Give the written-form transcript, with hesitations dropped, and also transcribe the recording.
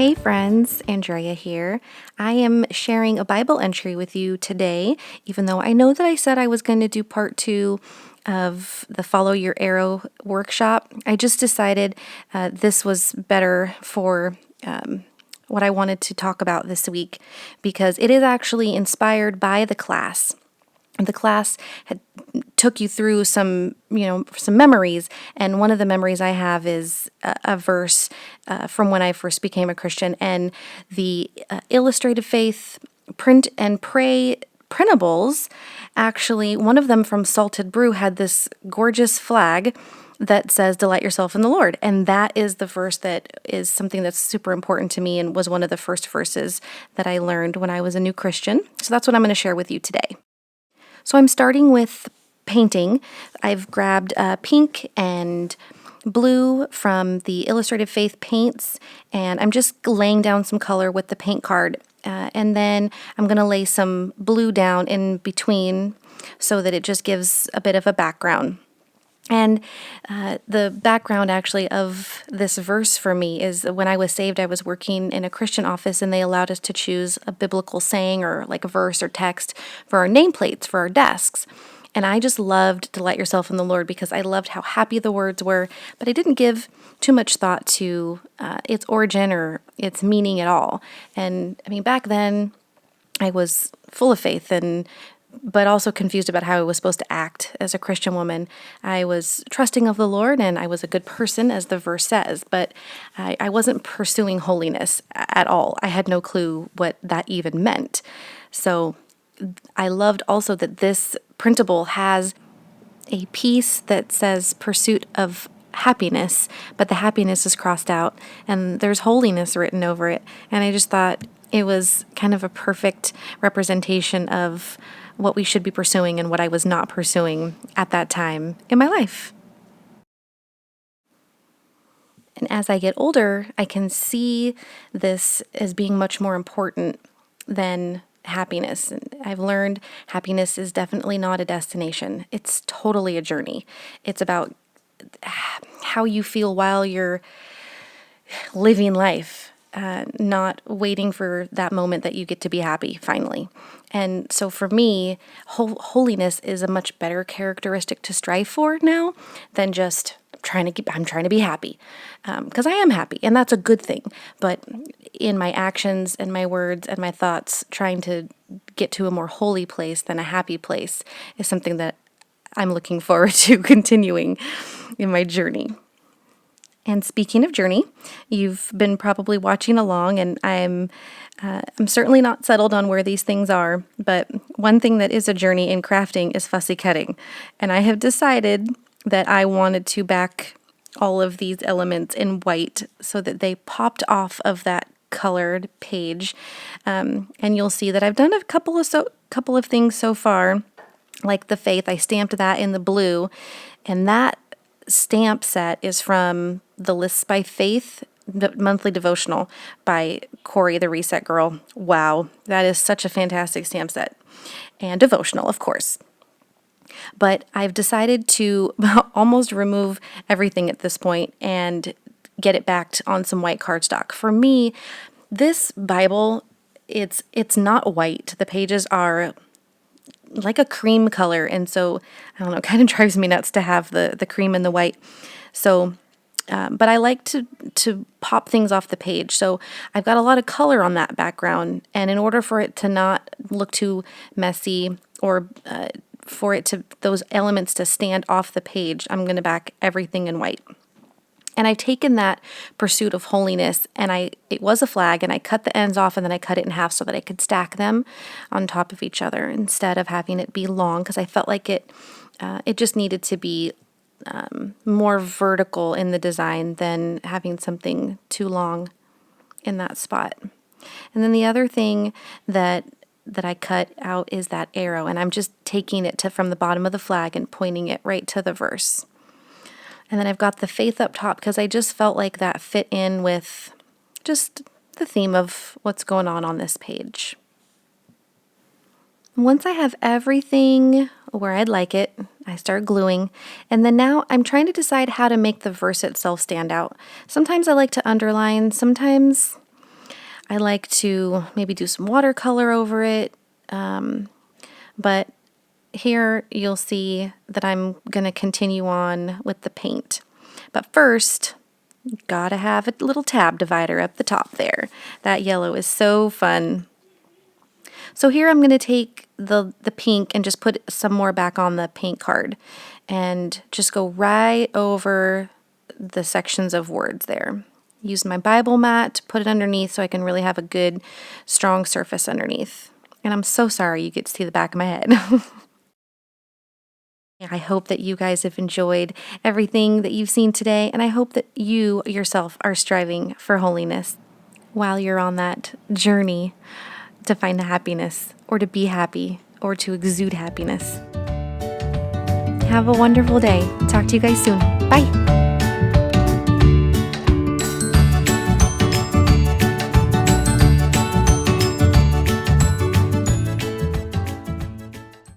Hey friends, Andrea here. I am sharing a Bible entry with you today, even though I know that I said I was going to do part 2 of the Follow Your Arrow workshop. I just decided this was better for what I wanted to talk about this week because it is actually inspired by the class. The class had took you through some memories, and one of the memories I have is a verse from when I first became a Christian, and the Illustrated Faith Print and Pray printables. Actually, one of them from Salted Brew had this gorgeous flag that says "Delight yourself in the Lord," and that is the verse that is something that's super important to me and was one of the first verses that I learned when I was a new Christian. So that's what I'm going to share with you today. So I'm starting with painting. I've grabbed pink and blue from the Illustrated Faith paints, and I'm just laying down some color with the paint card. And then I'm going to lay some blue down in between so that it just gives a bit of a background. And the background actually of this verse for me is when I was saved, I was working in a Christian office and they allowed us to choose a biblical saying or like a verse or text for our nameplates for our desks. And I just loved "Delight yourself in the Lord" because I loved how happy the words were, but I didn't give too much thought to its origin or its meaning at all. And I mean, back then I was full of faith but also confused about how I was supposed to act as a Christian woman. I was trusting of the Lord and I was a good person, as the verse says, but I wasn't pursuing holiness at all. I had no clue what that even meant. So I loved also that this printable has a piece that says "pursuit of happiness," but the happiness is crossed out and there's holiness written over it. And I just thought it was kind of a perfect representation of what we should be pursuing and what I was not pursuing at that time in my life. And as I get older, I can see this as being much more important than happiness. And I've learned happiness is definitely not a destination. It's totally a journey. It's about how you feel while you're living life. Not waiting for that moment that you get to be happy finally. And so for me, holiness is a much better characteristic to strive for now than just I'm trying to be happy, because I am happy and that's a good thing. But in my actions and my words and my thoughts, trying to get to a more holy place than a happy place is something that I'm looking forward to continuing in my journey. And speaking of journey, you've been probably watching along, and I'm certainly not settled on where these things are, but one thing that is a journey in crafting is fussy cutting. And I have decided that I wanted to back all of these elements in white so that they popped off of that colored page. And you'll see that I've done a couple of things so far, like the faith. I stamped that in the blue, and that stamp set is from the Lists by Faith monthly devotional by Corey, the Reset Girl. Wow, that is such a fantastic stamp set. And devotional, of course. But I've decided to almost remove everything at this point and get it backed on some white cardstock. For me, this Bible, it's not white. The pages are like a cream color, and so I don't know, it kind of drives me nuts to have the cream and the white. So but I like to pop things off the page, so I've got a lot of color on that background, and in order for it to not look too messy or for those elements to stand off the page, I'm going to back everything in white. And I've taken that pursuit of holiness, and it was a flag, and I cut the ends off, and then I cut it in half so that I could stack them on top of each other instead of having it be long, because I felt like it just needed to be more vertical in the design than having something too long in that spot. And then the other thing that I cut out is that arrow, and I'm just taking it from the bottom of the flag and pointing it right to the verse. And then I've got the faith up top because I just felt like that fit in with just the theme of what's going on this page. Once I have everything where I'd like it, I start gluing, and then now I'm trying to decide how to make the verse itself stand out. Sometimes I like to underline, sometimes I like to maybe do some watercolor over it, but here you'll see that I'm going to continue on with the paint. But first, gotta have a little tab divider up the top there. That yellow is so fun. So here I'm going to take the pink and just put some more back on the paint card and just go right over the sections of words there. Use my Bible mat to put it underneath so I can really have a good, strong surface underneath. And I'm so sorry you get to see the back of my head. I hope that you guys have enjoyed everything that you've seen today, and I hope that you yourself are striving for holiness while you're on that journey to find happiness, or to be happy, or to exude happiness. Have a wonderful day. Talk to you guys soon. Bye.